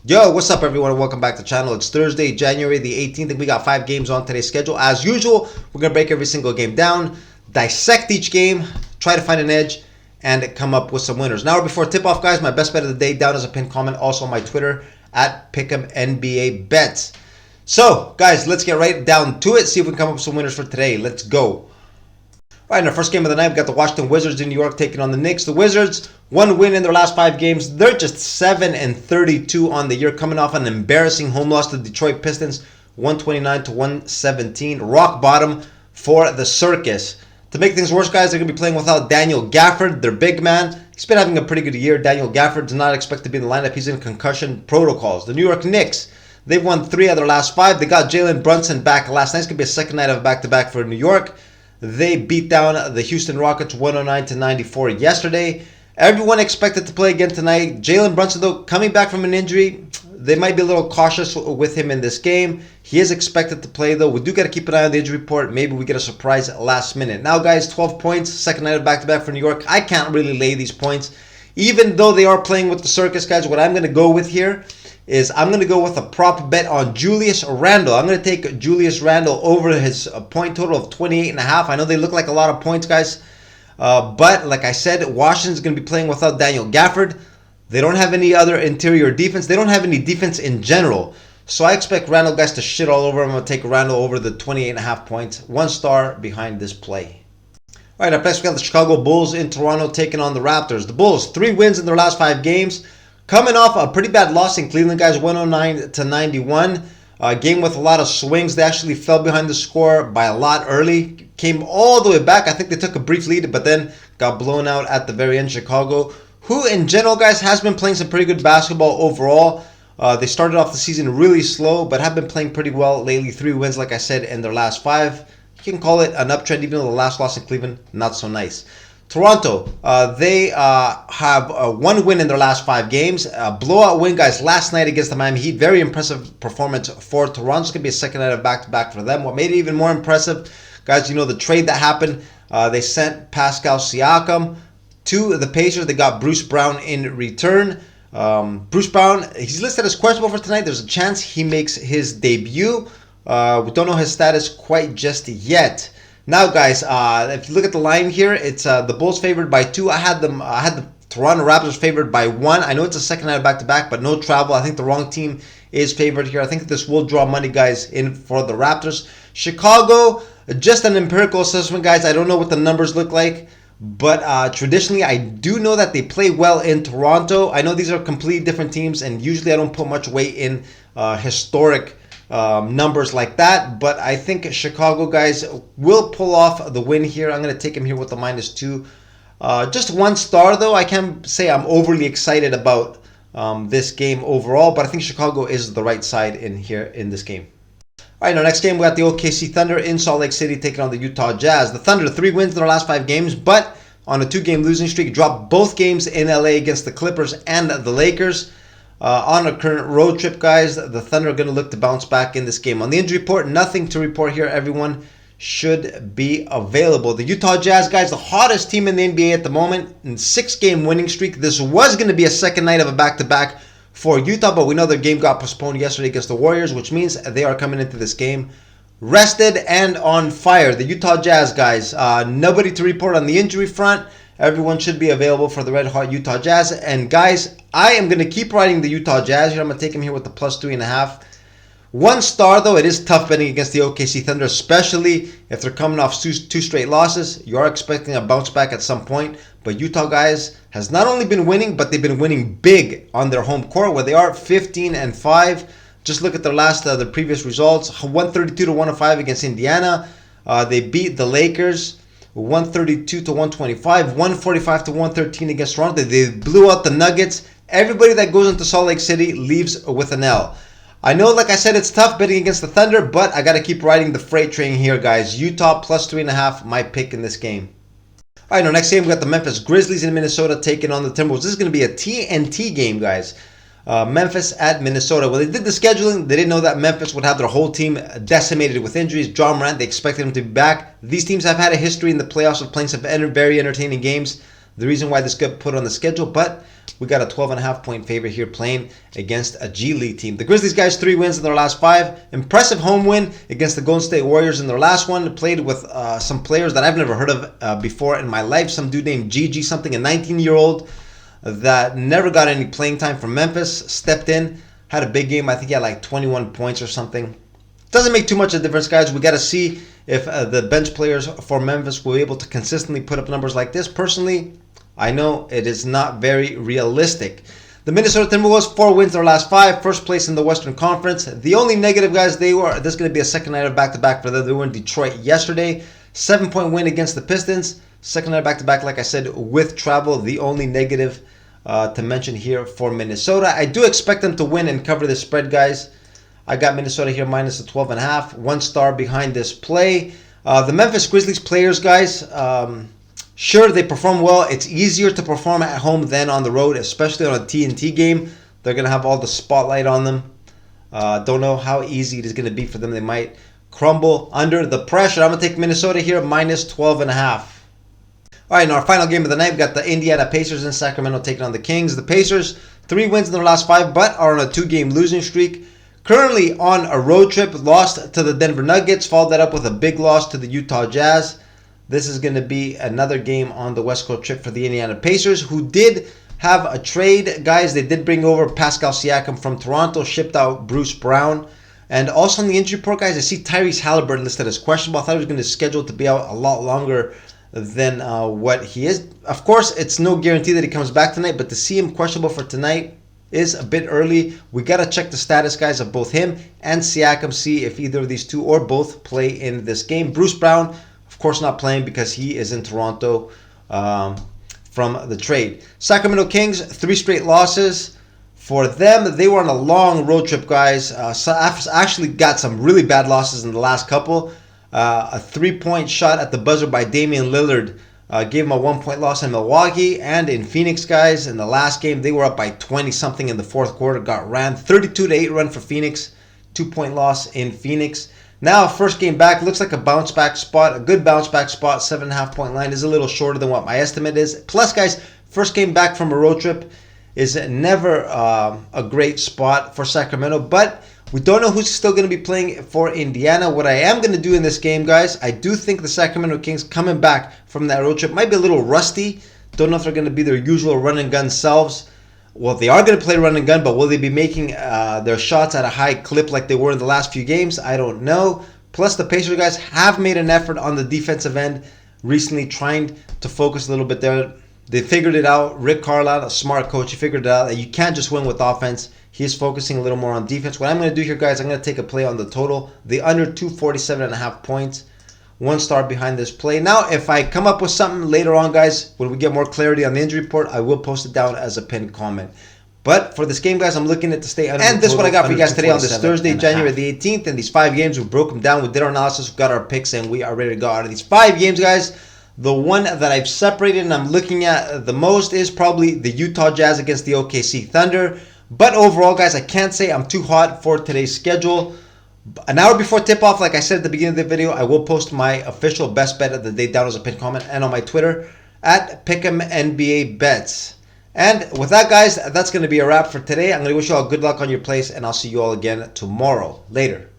Yo, what's up everyone? Welcome back to the channel. It's Thursday, January the 18th, and we got 5 games on today's schedule. As usual, we're going to break every single game down, dissect each game, try to find an edge, and come up with some winners. Now, before tip-off, guys, my best bet of the day down as a pinned comment, also on my Twitter, at Pick'emNBABets. So, guys, let's get right down to it, see if we can come up with some winners for today. Let's go. All right, in our first game of the night, we got the Washington Wizards in New York taking on the Knicks. The Wizards, one win in their last 5 games. They're just 7-32 on the year, coming off an embarrassing home loss to the Detroit Pistons, 129-117. Rock bottom for the Circus. To make things worse, guys, they're going to be playing without Daniel Gafford, their big man. He's been having a pretty good year. Daniel Gafford's not expected to be in the lineup. He's in concussion protocols. The New York Knicks, they've won 3 of their last 5. They got Jalen Brunson back last night. It's going to be a second night of back-to-back for New York. They beat down the Houston Rockets 109-94 yesterday. Everyone expected to play again tonight. Jalen Brunson, though, coming back from an injury, they might be a little cautious with him in this game. He is expected to play, though. We do got to keep an eye on the injury report. Maybe we get a surprise last minute. Now, guys, 12 points, second night of back-to-back for New York. I can't really lay these points. Even though they are playing with the Circus, guys, what I'm going to go with here is I'm going to go with a prop bet on Julius Randle. I'm going to take Julius Randle over his point total of 28.5. I know they look like a lot of points, guys. But like I said, Washington's going to be playing without Daniel Gafford. They don't have any other interior defense. They don't have any defense in general. So I expect Randle, guys, to shit all over. I'm going to take Randle over the 28.5 points. 1 star behind this play. All right, up next we got the Chicago Bulls in Toronto taking on the Raptors. The Bulls, 3 wins in their last 5 games. Coming off a pretty bad loss in Cleveland, guys, 109-91. Game with a lot of swings. They actually fell behind the score by a lot early. Came all the way back. I think they took a brief lead, but then got blown out at the very end. Chicago, who in general, guys, has been playing some pretty good basketball overall. They started off the season really slow, but have been playing pretty well lately. 3 wins, like I said, in their last 5. You can call it an uptrend, even though the last loss in Cleveland, not so nice. Toronto, they have 1 win in their last 5 games. Blowout win, guys, last night against the Miami Heat. Very impressive performance for Toronto. It's going to be a second night of back-to-back for them. What made it even more impressive, guys, you know, the trade that happened. They sent Pascal Siakam to the Pacers. They got Bruce Brown in return. Bruce Brown, he's listed as questionable for tonight. There's a chance he makes his debut. We don't know his status quite just yet. Now, guys, if you look at the line here, it's the Bulls favored by 2. I had the Toronto Raptors favored by 1. I know it's a second night of back-to-back, but no travel. I think the wrong team is favored here. I think this will draw money, guys, in for the Raptors. Chicago, just an empirical assessment, guys. I don't know what the numbers look like, but traditionally, I do know that they play well in Toronto. I know these are completely different teams, and usually I don't put much weight in historic numbers like that, but I think Chicago, guys, will pull off the win here. I'm going to take him here with the -2. Just 1 star, though. I can't say I'm overly excited about this game overall, but I think Chicago is the right side in here in this game. All right, our next game, we got the OKC Thunder in Salt Lake City taking on the Utah Jazz. The Thunder, 3 wins in their last 5 games, but on a 2-game losing streak, dropped both games in LA against the Clippers and the Lakers. On a current road trip, guys, the Thunder are going to look to bounce back in this game. On the injury report, nothing to report here. Everyone should be available. The Utah Jazz, guys, the hottest team in the NBA at the moment, in 6-game winning streak. This was going to be a second night of a back-to-back for Utah, but we know their game got postponed yesterday against the Warriors, which means they are coming into this game rested and on fire. The Utah Jazz, guys, nobody to report on the injury front. Everyone should be available for the red-hot Utah Jazz. And, guys, I am going to keep riding the Utah Jazz here. I'm going to take him here with the +3.5. 1 star, though. It is tough betting against the OKC Thunder, especially if they're coming off 2 straight losses. You are expecting a bounce back at some point. But Utah, guys, has not only been winning, but they've been winning big on their home court, where they are 15-5. Just look at their the previous results. 132-105 against Indiana. They beat the Lakers 132-125, 145-113 against Toronto. They blew out the Nuggets. Everybody that goes into Salt Lake City leaves with an L. I know, like I said, it's tough betting against the Thunder, but I got to keep riding the freight train here, guys. Utah +3.5, my pick in this game. All right, now next game, we got the Memphis Grizzlies in Minnesota taking on the Timberwolves. This is going to be a TNT game, guys. Memphis at Minnesota. When they did the scheduling, they didn't know that Memphis would have their whole team decimated with injuries. Ja Morant, they expected him to be back. These teams have had a history in the playoffs of playing some very entertaining games. the reason why this got put on the schedule, but we got a 12.5 point favorite here playing against a G League team. The Grizzlies, guys, 3 wins in their last 5. Impressive home win against the Golden State Warriors in their last one. Played with some players that I've never heard of before in my life. Some dude named Gigi something, a 19-year-old that never got any playing time from Memphis, stepped in, had a big game. I think he had like 21 points or something. Doesn't make too much of a difference, guys. We got to see if the bench players for Memphis will be able to consistently put up numbers like this. Personally, I know it is not very realistic. The Minnesota Timberwolves, 4 wins in their last 5, first place in the Western Conference. The only negative, guys, this is going to be a second night of back-to-back for them. They were in Detroit yesterday. 7-point win against the Pistons. Second night of back-to-back, like I said, with travel. The only negative to mention here for Minnesota. I do expect them to win and cover the spread, guys. I got Minnesota here minus the 12.5. 1 star behind this play. The Memphis Grizzlies players, guys, sure, they perform well. It's easier to perform at home than on the road, especially on a TNT game. They're going to have all the spotlight on them. Don't know how easy it is going to be for them. They might crumble under the pressure. I'm going to take Minnesota here minus 12.5. All right, in our final game of the night, we've got the Indiana Pacers in Sacramento taking on the Kings. The Pacers, 3 wins in their last 5, but are on a 2-game losing streak. Currently on a road trip, lost to the Denver Nuggets, followed that up with a big loss to the Utah Jazz. This is going to be another game on the West Coast trip for the Indiana Pacers, who did have a trade. Guys, they did bring over Pascal Siakam from Toronto, shipped out Bruce Brown. And also on the injury report, guys, I see Tyrese Halliburton listed as questionable. I thought he was going to schedule to be out a lot longer than what he is. Of course, it's no guarantee that he comes back tonight, but to see him questionable for tonight is a bit early. We got to check the status, guys, of both him and Siakam, see if either of these two or both play in this game. Bruce Brown, of course, not playing because he is in Toronto from the trade. Sacramento Kings, 3 straight losses. For them, they were on a long road trip, guys. Actually got some really bad losses in the last couple. A 3-point shot at the buzzer by Damian Lillard gave him a 1-point loss in Milwaukee. And in Phoenix, guys, in the last game, they were up by 20-something in the fourth quarter. Got ran 32-8 run for Phoenix. 2-point loss in Phoenix. Now, first game back, looks like a bounce back spot, a good bounce back spot. 7.5 point line is a little shorter than what my estimate is. Plus, guys, first game back from a road trip is never a great spot for Sacramento, but we don't know who's still going to be playing for Indiana. What I am going to do in this game, guys, I do think the Sacramento Kings coming back from that road trip might be a little rusty. Don't know if they're going to be their usual run and gun selves. Well, they are going to play run and gun, but will they be making their shots at a high clip like they were in the last few games? I don't know. Plus, the Pacers guys have made an effort on the defensive end recently, trying to focus a little bit there. They figured it out. Rick Carlisle, a smart coach, he figured it out that you can't just win with offense. He's focusing a little more on defense. What I'm going to do here, guys, I'm going to take a play on the total. The under 247.5 points. 1 star behind this play. Now, if I come up with something later on, guys, when we get more clarity on the injury report, I will post it down as a pinned comment. But for this game, guys, I'm looking at to stay under. And this is what I got for you guys today on this Thursday, January the 18th. And these 5 games, we broke them down. We did our analysis. We got our picks, and we are ready to go. Out of these 5 games, guys, the one that I've separated and I'm looking at the most is probably the Utah Jazz against the OKC Thunder. But overall, guys, I can't say I'm too hot for today's schedule. An hour before tip-off, like I said at the beginning of the video, I will post my official best bet of the day down as a pinned comment and on my Twitter at Pick'emNBABets. And with that, guys, that's going to be a wrap for today. I'm going to wish you all good luck on your plays, and I'll see you all again tomorrow. Later.